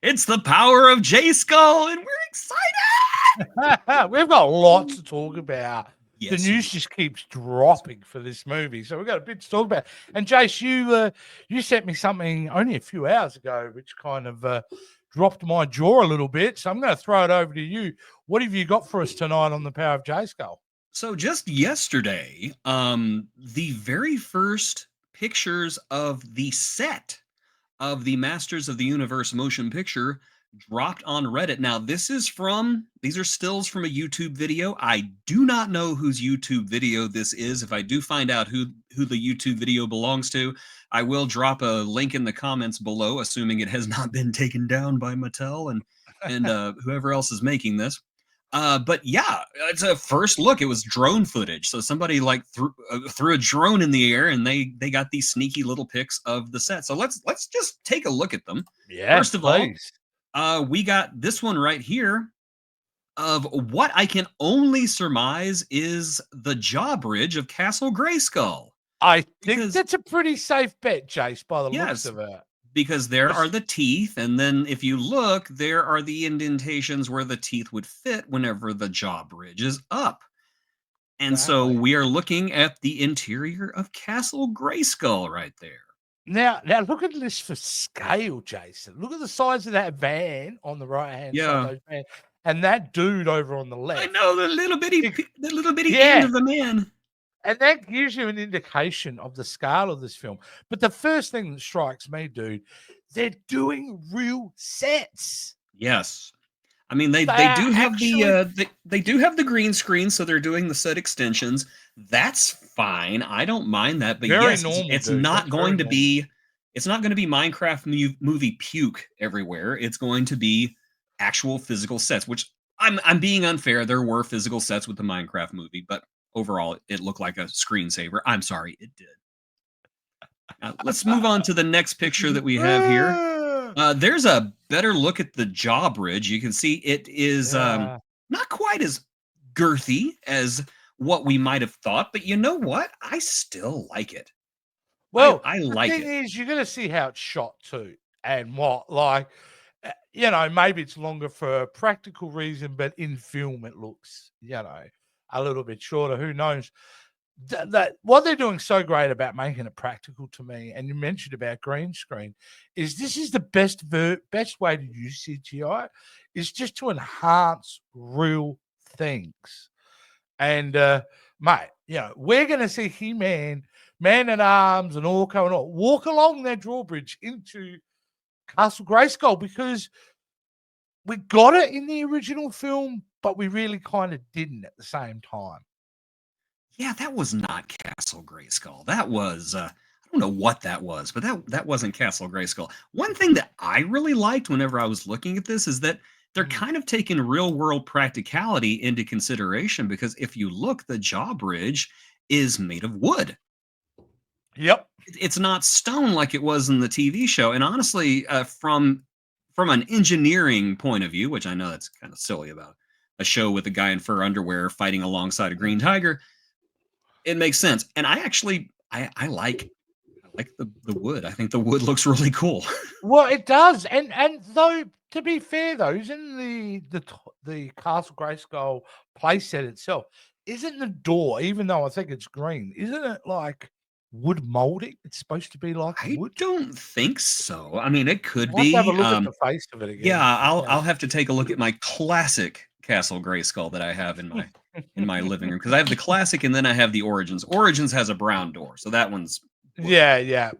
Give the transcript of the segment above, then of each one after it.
It's the Power of Jayskull, and we're excited. We've got lots to talk about. Yes, The news just keeps dropping for this movie, so we've got a bit to talk about. And Jace, you sent me something only a few hours ago, which kind of dropped my jaw a little bit. So I'm going to throw it over to you. What have you got for us tonight on the Power of Jayskull? So just yesterday, the very first pictures of the set of the Masters of the Universe motion picture dropped on Reddit. Now, these are stills from a YouTube video. I do not know whose YouTube video this is. If I do find out who the YouTube video belongs to, I will drop a link in the comments below, assuming it has not been taken down by Mattel and whoever else is making this. But yeah, it's a first look. It was drone footage. So somebody like threw a drone in the air, and they got these sneaky little pics of the set. So let's just take a look at them. Yeah, First of all, we got this one right here of what I can only surmise is the jaw bridge of Castle Greyskull. I think that's a pretty safe bet, Jace, by the looks of it. Because there are the teeth, and then if you look, there are the indentations where the teeth would fit whenever the jaw bridge is up. And so we are looking at the interior of Castle Greyskull right there. Now look at this for scale, Jason. Look at the size of that van on the right-hand side, and that dude over on the left. I know, the little bitty hand of the man. And that gives you an indication of the scale of this film. But the first thing that strikes me, dude, they're doing real sets. Yes. I mean, they do have the green screen, so they're doing the set extensions. That's fine. I don't mind that. But yes, it's not going to be Minecraft movie puke everywhere. It's going to be actual physical sets, which I'm being unfair. There were physical sets with the Minecraft movie, but overall, it looked like a screensaver. I'm sorry, it did. Now, let's move on to the next picture that we have here. There's a better look at the jaw bridge. You can see it is not quite as girthy as what we might have thought, but you know what? I still like it. Well, I like it. The thing is, you're going to see how it's shot too, and maybe it's longer for a practical reason, but in film it looks, a little bit shorter. Who knows? That what they're doing so great about making it practical to me, and you mentioned about green screen, is this is the best way to use CGI is just to enhance real things. And mate, we're going to see He-Man, Man-at-Arms, and Orko and all walk along their drawbridge into Castle Greyskull because we got it in the original film, but we really kind of didn't at the same time. Yeah, that was not Castle Greyskull. That was, I don't know what that was, but that wasn't Castle Greyskull. One thing that I really liked whenever I was looking at this is that they're kind of taking real-world practicality into consideration, because if you look, the jaw bridge is made of wood. Yep. It's not stone like it was in the TV show. And honestly, from an engineering point of view, which I know that's kind of silly about a show with a guy in fur underwear fighting alongside a green tiger, it makes sense. And I actually I like the wood. I think the wood looks really cool. Well, it does. And though, to be fair though, isn't the Castle Greyskull playset itself, isn't the door, even though I think it's green, isn't it like wood molding? It's supposed to be like wood. I don't think so. I mean, it could be. Have a look at the face of it again. Yeah, I'll have to take a look at my classic Castle Greyskull that I have in my living room, because I have the classic and then I have the Origins. Origins has a brown door, so that one's wood. Yeah.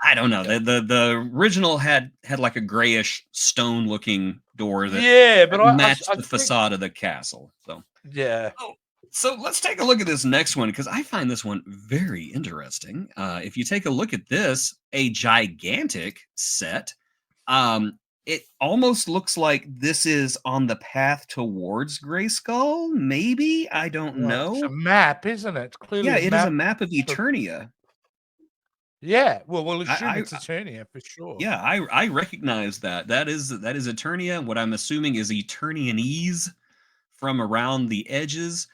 I don't know. The original had like a grayish stone looking door that matched the facade of the castle. So yeah. So let's take a look at this next one, because I find this one very interesting. If you take a look at this, a gigantic set. It almost looks like this is on the path towards Greyskull. Maybe, I don't know. It's a map, isn't it? Clearly, it is a map of Eternia. Yeah, we'll assume it's Eternia for sure. Yeah, I recognize that. That is Eternia. What I'm assuming is Eternianese from around the edges.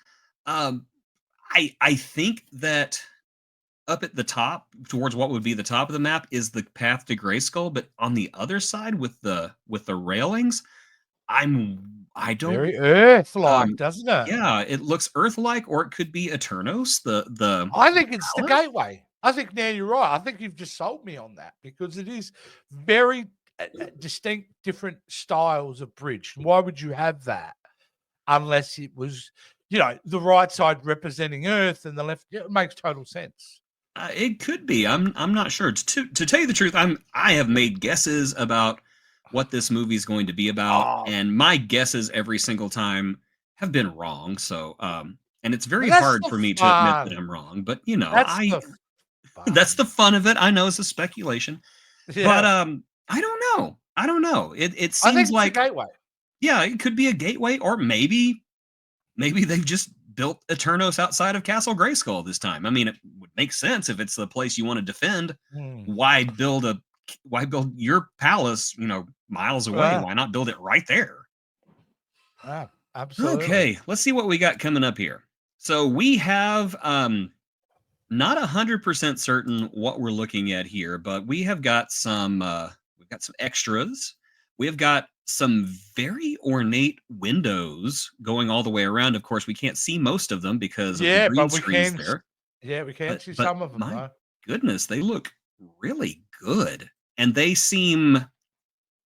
I think that up at the top towards what would be the top of the map is the path to Greyskull, but on the other side with the railings, I don't very Earth-like, doesn't it? Yeah, it looks Earth-like, or it could be Eternos. I think it's the gateway. I think now you're right. I think you've just sold me on that because it is very distinct, different styles of bridge. Why would you have that unless it was, the right side representing Earth and the left? It makes total sense. It could be. I'm not sure. To tell you the truth, I have made guesses about what this movie is going to be about, and my guesses every single time have been wrong. So, and it's very hard for me to admit that I'm wrong. But that's the fun of it. I know it's a speculation, but I don't know. I don't know. It seems like a gateway. Yeah, it could be a gateway, or maybe they've just built Eternos outside of Castle Greyskull this time. I mean, it would make sense if it's the place you want to defend. Why build your palace, miles away? Why not build it right there? Absolutely. Okay, let's see what we got coming up here. So we have not 100% certain what we're looking at here, but we have got some extras. We have got some very ornate windows going all the way around. Of course, we can't see most of them because of the green screens there. Yeah, we can see some of them. My goodness, they look really good. And they seem,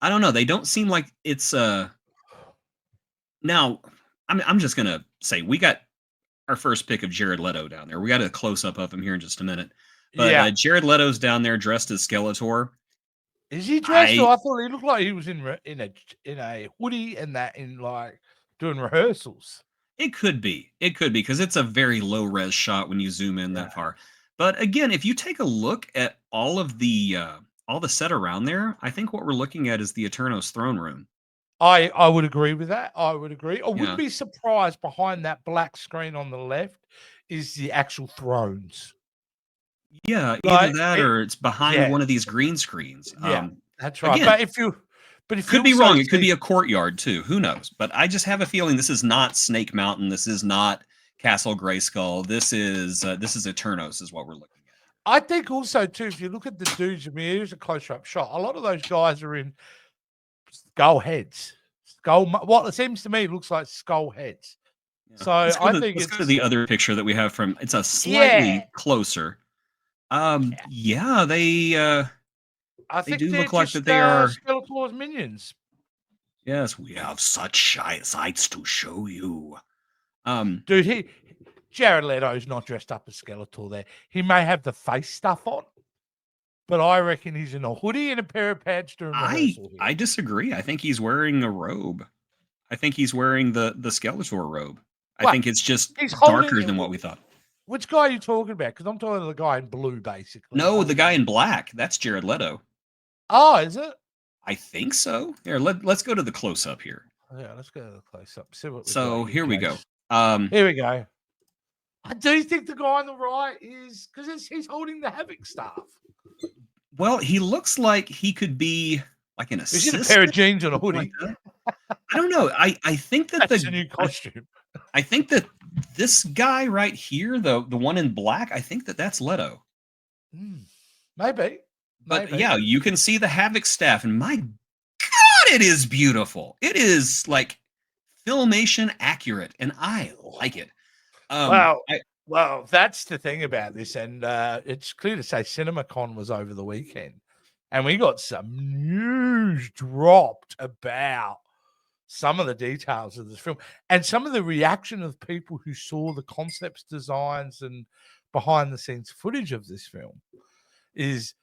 I don't know, they don't seem like it's now, I'm just going to say we got our first pick of Jared Leto down there. We got a close-up of him here in just a minute. But Jared Leto's down there dressed as Skeletor. Is he dressed? I thought he looked like he was in a hoodie and that doing rehearsals. It could be because it's a very low res shot when you zoom in that far. But again, if you take a look at all the set around there, I think what we're looking at is the Eternos throne room. I would agree with that. I would agree. I wouldn't be surprised behind that black screen on the left is the actual thrones. Yeah, either that or it's behind one of these green screens. Yeah, that's right. Again, but if could be wrong. It could be a courtyard too. Who knows? But I just have a feeling this is not Snake Mountain. This is not Castle Greyskull. This is Eternos is what we're looking at. I think also too, if you look at the dudes, I mean, here's a close-up shot. A lot of those guys are in skull heads. What it seems to me looks like skull heads. Yeah. So let's go to the other picture that we have from. It's a slightly closer. They do look like that they are Skeletor's minions. Yes, we have such sights to show you. Dude, Jared Leto's not dressed up as Skeletor there. He may have the face stuff on, but I reckon he's in a hoodie and a pair of pants during rehearsal. I disagree. I think he's wearing a robe. I think he's wearing the Skeletor robe. I think it's just darker than what we thought. Which guy are you talking about? Because I'm talking to the guy in blue, basically. No, the guy in black. That's Jared Leto. Oh, is it? I think so. Here, let's go to the close-up here. Yeah, let's go to the close-up. So here we go. Here we go. I do think the guy on the right is because he's holding the Havoc Staff. Well, he looks like he could be like an assistant. He's in a pair of jeans and a hoodie. Like I don't know. I think that that's a new costume. I think that this guy right here, the one in black, I think that's Leto. Maybe. But yeah, you can see the Havoc Staff, and my God, it is beautiful. It is like filmation accurate, and I like it. Well, that's the thing about this, and it's clear to say CinemaCon was over the weekend, and we got some news dropped about some of the details of this film and some of the reaction of people who saw the concepts, designs, and behind-the-scenes footage of this film. Is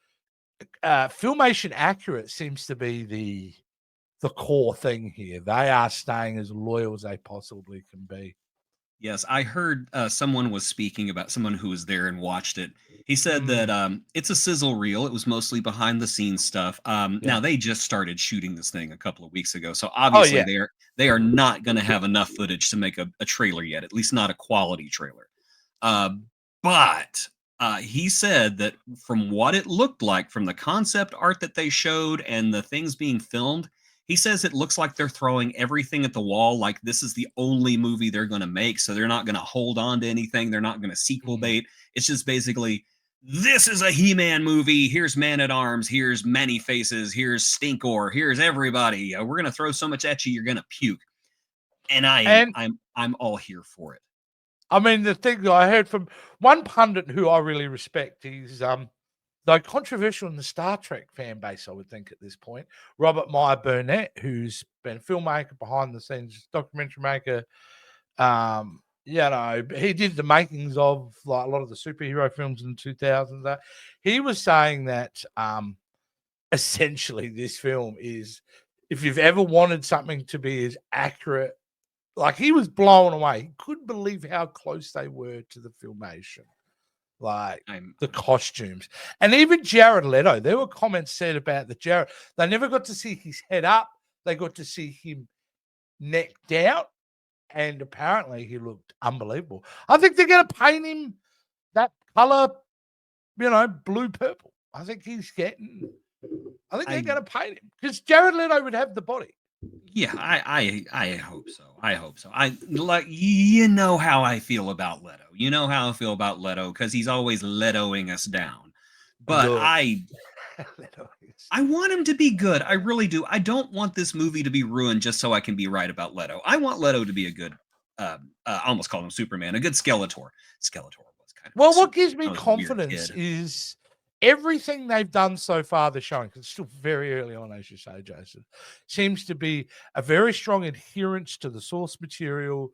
filmation accurate seems to be the core thing here. They are staying as loyal as they possibly can be. Yes, I heard someone was speaking about someone who was there and watched it. He said that it's a sizzle reel. It was mostly behind the scenes stuff. Now they just started shooting this thing a couple of weeks ago, so obviously they are not going to have enough footage to make a trailer yet, at least not a quality trailer. But he said that from what it looked like, from the concept art that they showed and the things being filmed, he says it looks like they're throwing everything at the wall, like this is the only movie they're going to make, so they're not going to hold on to anything. They're not going to sequel bait. It's just basically, this is a He-Man movie. Here's Man-at-Arms. Here's Many-Faces. Here's Stinkor. Here's everybody. We're gonna throw so much at you, you're gonna puke. And I'm all here for it. I mean, the thing that I heard from one pundit who I really respect, he's though controversial in the Star Trek fan base, I would think at this point, Robert Meyer Burnett, who's been a filmmaker, behind the scenes documentary maker. He did the makings of like a lot of the superhero films in the 2000s. He was saying that essentially this film is, if you've ever wanted something to be as accurate, like he was blown away. He couldn't believe how close they were to the filmation. Like the costumes. And even Jared Leto, there were comments said about Jared. They never got to see his head up. They got to see him neck down. And apparently he looked unbelievable. I think they're going to paint him that color, blue-purple. I think they're going to paint him because Jared Leto would have the body. Yeah, I hope so. I hope so. You know how I feel about Leto. You know how I feel about Leto because he's always Letoing us down. But I want him to be good. I really do. I don't want this movie to be ruined just so I can be right about Leto. I want Leto to be a good, I almost called him Superman, a good Skeletor. Skeletor was kind of. Well, what gives me confidence is everything they've done so far, they're showing, because it's still very early on, as you say, Jason, seems to be a very strong adherence to the source material,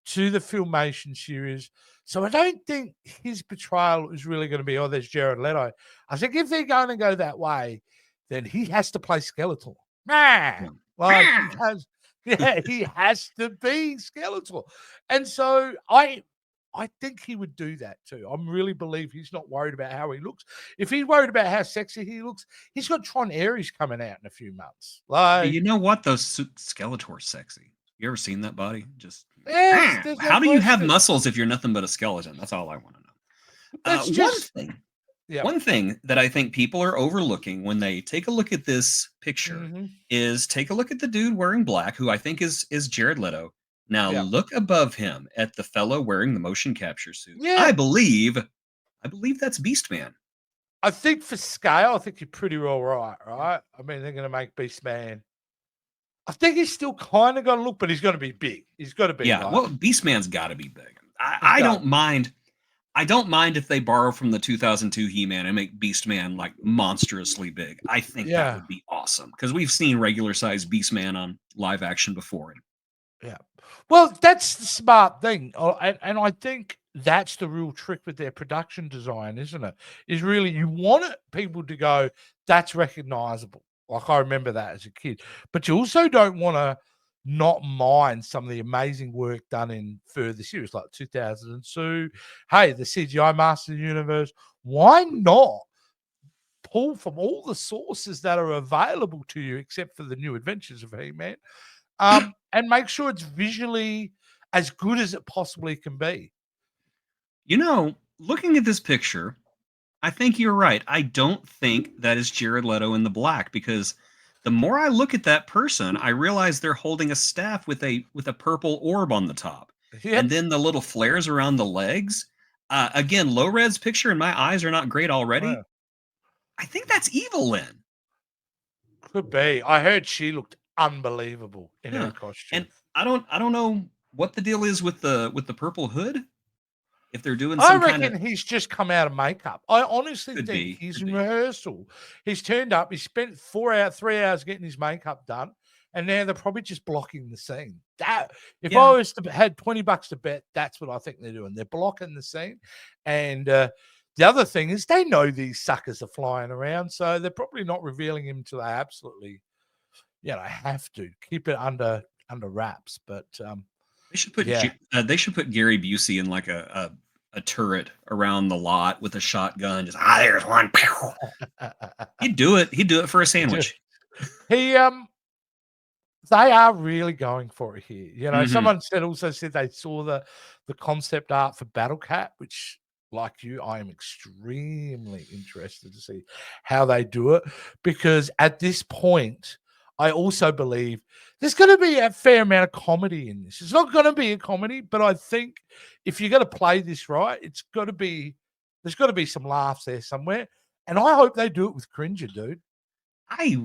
to the Filmation series. So I don't think his portrayal is really going to be, there's Jared Leto. I think if they're going to go that way, then he has to play Skeletor. He has to be Skeletor. And so I think he would do that too. I really believe he's not worried about how he looks. If he's worried about how sexy he looks, he's got Tron Ares coming out in a few months. Like, you know what? Those Skeletor's sexy. You ever seen that body? Just how do you have muscles if you're nothing but a skeleton? That's all I want to know. One thing that I think people are overlooking when they take a look at this picture is take a look at the dude wearing black, who I think is Jared Leto. Now look above him at the fellow wearing the motion capture suit. Yeah. I believe that's Beastman. I think for scale, I think you're pretty well right? I mean, they're going to make Beastman. I think he's still kind of got to look, but he's going to be big. He's got to be. Yeah, well, Beastman's got to be big. I don't mind. I don't mind if they borrow from the 2002 He-Man and make Beastman like monstrously big. I think that would be awesome because we've seen regular size Beastman on live action before. Yeah. Well, that's the smart thing. And I think that's the real trick with their production design, isn't it? Is really you want people to go, that's recognizable. Like I remember that as a kid. But you also don't want to not mind some of the amazing work done in further series like 2002. Hey, the CGI Master of the Universe. Why not pull from all the sources that are available to you, except for the New Adventures of He-Man, and make sure it's visually as good as it possibly can be? Looking at this picture, I think you're right. I don't think that is Jared Leto in the black because the more I look at that person, I realize they're holding a staff with a purple orb on the top. Yep. And then the little flares around the legs. Again, low res picture and my eyes are not great already. Wow. I think that's Evelyn. Could be. I heard she looked unbelievable in her costume. And I don't know what the deal is with the purple hood. If they're doing some I reckon he's just come out of makeup. I honestly think he's in rehearsal. He's turned up. He spent 3 hours getting his makeup done, and now they're probably just blocking the scene. If I was to had $20 to bet, that's what I think they're doing. They're blocking the scene, and the other thing is they know these suckers are flying around, so they're probably not revealing him until they absolutely, have to keep it under wraps. But they should put Gary Busey in like a turret around the lot with a shotgun. Just there's one. He'd do it. He'd do it for a sandwich. They are really going for it here. Someone also said they saw the concept art for Battle Cat, which, like you, I am extremely interested to see how they do it, because at this point, I also believe there's going to be a fair amount of comedy in this. It's not going to be a comedy, but I think if you're going to play this right, it's got to be There's got to be some laughs there somewhere. And I hope they do it with Cringer, dude. I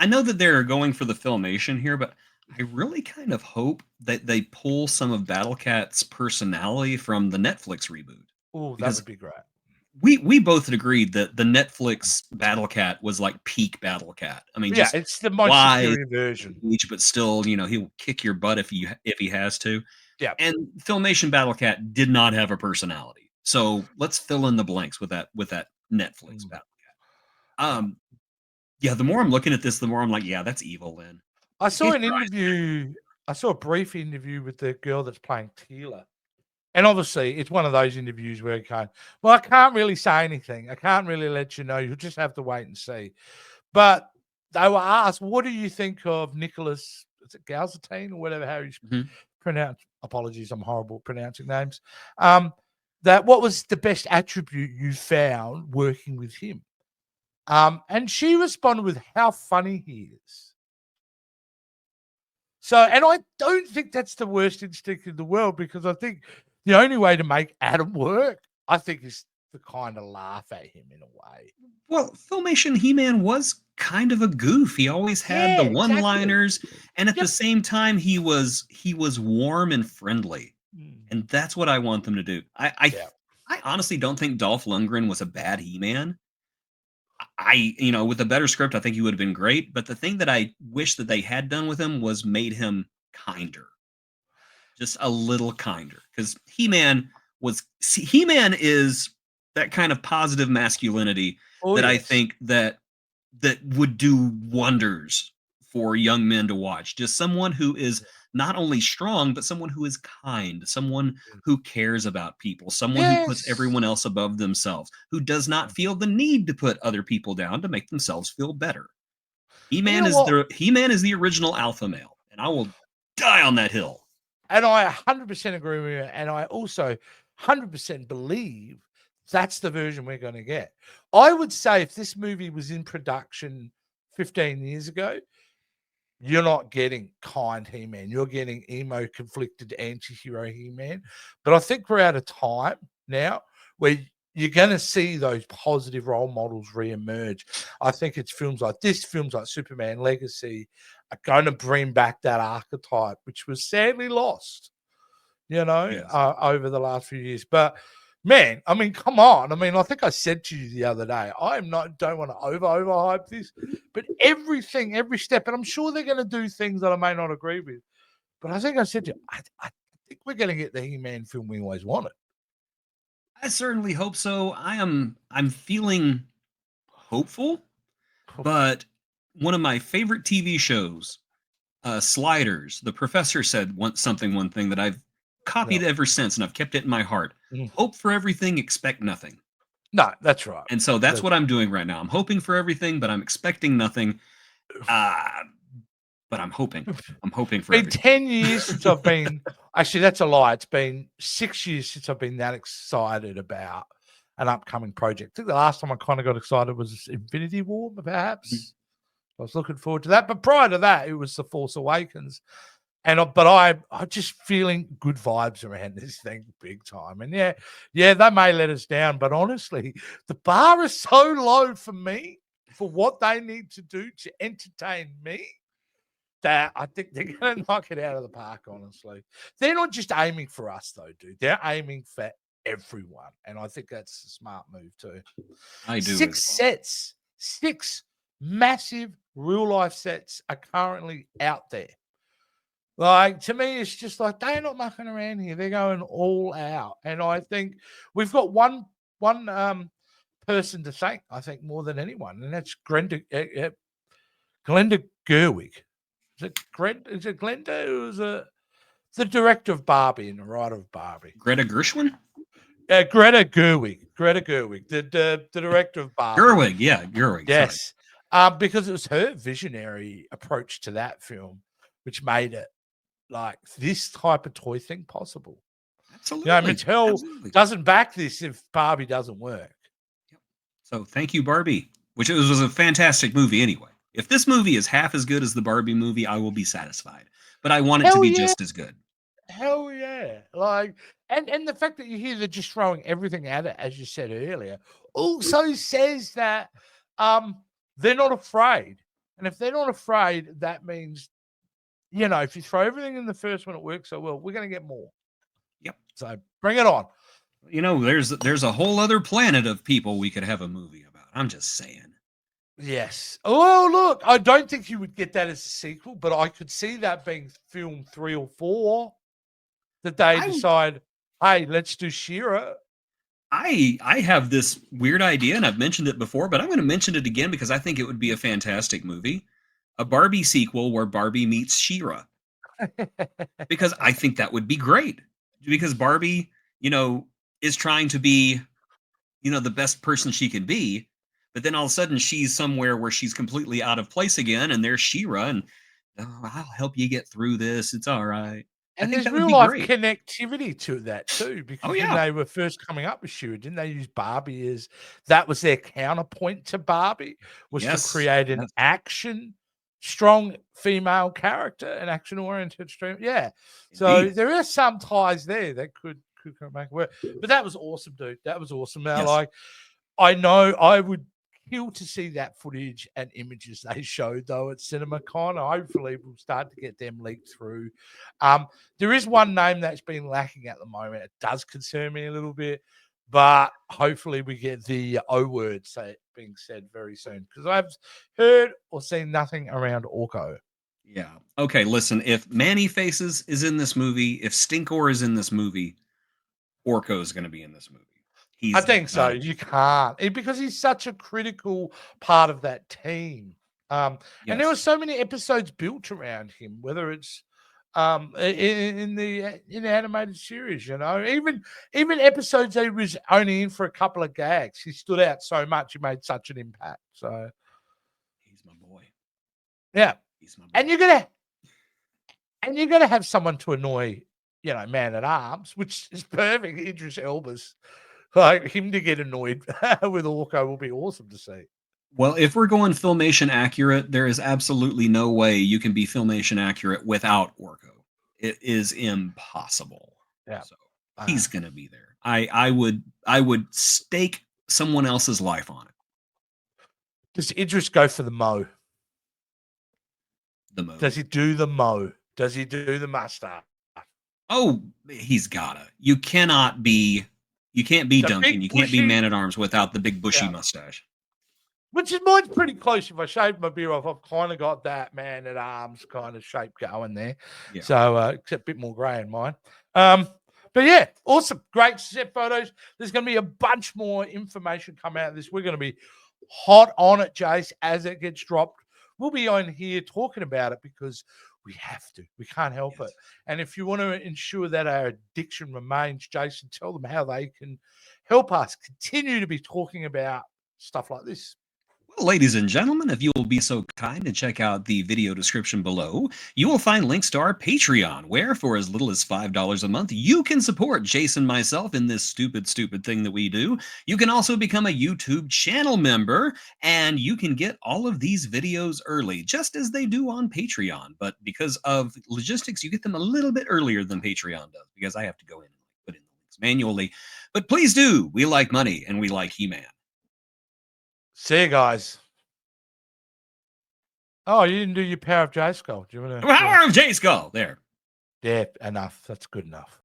know that they're going for the Filmation here, but I really kind of hope that they pull some of Battle Cat's personality from the Netflix reboot. Oh, that would be great. We both had agreed that the Netflix Battle Cat was like peak Battle Cat. I mean, yeah, it's the most superior version. But still, he'll kick your butt if he has to. Yeah. And Filmation Battle Cat did not have a personality. So let's fill in the blanks with that Netflix Battle Cat. Yeah, the more I'm looking at this, the more I'm like, yeah, that's evil, Lynn. I saw an interview. I saw a brief interview with the girl that's playing Teela. And obviously, it's one of those interviews where I can't really say anything. I can't really let you know. You'll just have to wait and see. But they were asked, what do you think of Nicholas, is it Galzatine or whatever, how he's pronounced? Apologies, I'm horrible at pronouncing names. What was the best attribute you found working with him? And she responded with how funny he is. So, and I don't think that's the worst instinct in the world, because I think the only way to make Adam work, I think, is to kind of laugh at him in a way. Well, Filmation He-Man was kind of a goof. He always had the one-liners, and at the same time, he was warm and friendly, and that's what I want them to do. I honestly don't think Dolph Lundgren was a bad He-Man. With a better script, I think he would have been great. But the thing that I wish that they had done with him was made him kinder, just a little kinder. Because He-Man is that kind of positive masculinity I think that would do wonders for young men to watch. Just someone who is not only strong, but someone who is kind, someone who cares about people, someone who puts everyone else above themselves, who does not feel the need to put other people down to make themselves feel better. He-Man is the original alpha male, and I will die on that hill. And I 100% agree with you, and I also 100% believe that's the version we're going to get. I would say if this movie was in production 15 years ago, you're not getting kind He-Man. You're getting emo, conflicted, anti-hero He-Man. But I think we're at a time now where you're going to see those positive role models re-emerge. I think it's films like this, films like Superman Legacy, are going to bring back that archetype, which was sadly lost, over the last few years. But man, I mean, come on. I mean, I think I said to you the other day, don't want to overhype this, but every step, and I'm sure they're going to do things that I may not agree with, but I think I said to you, I think we're going to get the He-Man film we always wanted. I certainly hope so. I'm feeling hopeful, but one of my favorite TV shows, Sliders, the professor said one thing that I've copied ever since, and I've kept it in my heart. Hope for everything, expect nothing. No, that's right. And so that's what I'm doing right now. I'm hoping for everything, but I'm expecting nothing. But I'm hoping. I'm hoping for everything. 10 years since I've been... Actually, that's a lie. It's been 6 years since I've been that excited about an upcoming project. I think the last time I kind of got excited was Infinity War, perhaps. I was looking forward to that. But prior to that, it was The Force Awakens. But I'm just feeling good vibes around this thing big time. And yeah, they may let us down, but honestly, the bar is so low for me, for what they need to do to entertain me, that I think they're going to knock it out of the park, honestly. They're not just aiming for us, though, dude. They're aiming for everyone. And I think that's a smart move, too. I do. 6 sets, 6 massive real-life sets are currently out there. Like, to me, it's just like, they're not mucking around here. They're going all out. And I think we've got one person to thank, I think, more than anyone, and that's Glenda Gerwig. Is it Glenda, who was the director of Barbie and the writer of Barbie? Greta Gerwig? Greta Gerwig, the director of Barbie. Gerwig. Yes. Because it was her visionary approach to that film, which made it like this type of toy thing possible. Absolutely. Mattel doesn't back this if Barbie doesn't work. So thank you, Barbie, which was a fantastic movie anyway. If this movie is half as good as the Barbie movie, I will be satisfied. But I want it to be just as good. Hell yeah. Like, and the fact that you hear they're just throwing everything at it, as you said earlier, also says that they're not afraid. And if they're not afraid, that means, if you throw everything in the first one, it works so well, we're going to get more. Yep. So bring it on. There's a whole other planet of people we could have a movie about. I'm just saying. Yes. Oh, look, I don't think you would get that as a sequel, but I could see that being film 3 or 4. That they decide, hey, let's do She-Ra. I have this weird idea, and I've mentioned it before, but I'm going to mention it again because I think it would be a fantastic movie. A Barbie sequel where Barbie meets She-Ra. Because I think that would be great. Because Barbie, is trying to be, the best person she can be, but then all of a sudden she's somewhere where she's completely out of place again, and there's She-Ra, and I'll help you get through this. It's all right. And there's real life connectivity to that too, because when they were first coming up with She-Ra, didn't they use Barbie as that was their counterpoint to Barbie, was to create an action strong female character, an action oriented stream. Yeah. So Indeed. there are some ties there that could make it work. But that was awesome, dude. That was awesome. Now, like, I know I would kill to see that footage and images they showed though at CinemaCon. Hopefully we'll start to get them leaked through. There is one name that's been lacking at the moment. It does concern me a little bit, but hopefully we get the O word being said very soon, because I've heard or seen nothing around Orko. Yeah. Okay, listen, if Manny Faces is in this movie, if Stinkor is in this movie, Orko is going to be in this movie. I think so. You can't, because he's such a critical part of that team. And there were so many episodes built around him, whether it's in the animated series, even episodes that he was only in for a couple of gags. He stood out so much. He made such an impact. So he's my boy. Yeah, he's my boy. And you're gonna have someone to annoy, Man at Arms, which is perfect. Idris Elba's. Like, him to get annoyed with Orko will be awesome to see. Well, if we're going Filmation accurate, there is absolutely no way you can be Filmation accurate without Orko. It is impossible. Yeah. So he's going to be there. I would stake someone else's life on it. Does Idris go for the mo? The mo. Does he do the mo? Does he do the mustache? Oh, he's gotta. You can't be Duncan. You can't be Man at Arms without the big bushy mustache. Which is mine's pretty close. If I shaved my beard off, I've kind of got that Man at Arms kind of shape going there. Yeah. So except a bit more grey in mine. But yeah, awesome. Great set photos. There's going to be a bunch more information come out of this. We're going to be hot on it, Jace, as it gets dropped. We'll be on here talking about it because we have to. We can't help it. And if you want to ensure that our addiction remains, Jason, tell them how they can help us continue to be talking about stuff like this. Well, ladies and gentlemen, if you will be so kind to check out the video description below, you will find links to our Patreon, where for as little as $5 a month, you can support Jason and myself in this stupid thing that we do. You can also become a YouTube channel member, and you can get all of these videos early, just as they do on Patreon. But because of logistics, you get them a little bit earlier than Patreon does, because I have to go in and put in the links manually. But please do. We like money, and we like He-Man. See you guys. Oh, you didn't do your Power of Jayskull. Do you want to? Power of Jayskull. There. Yeah, enough. That's good enough.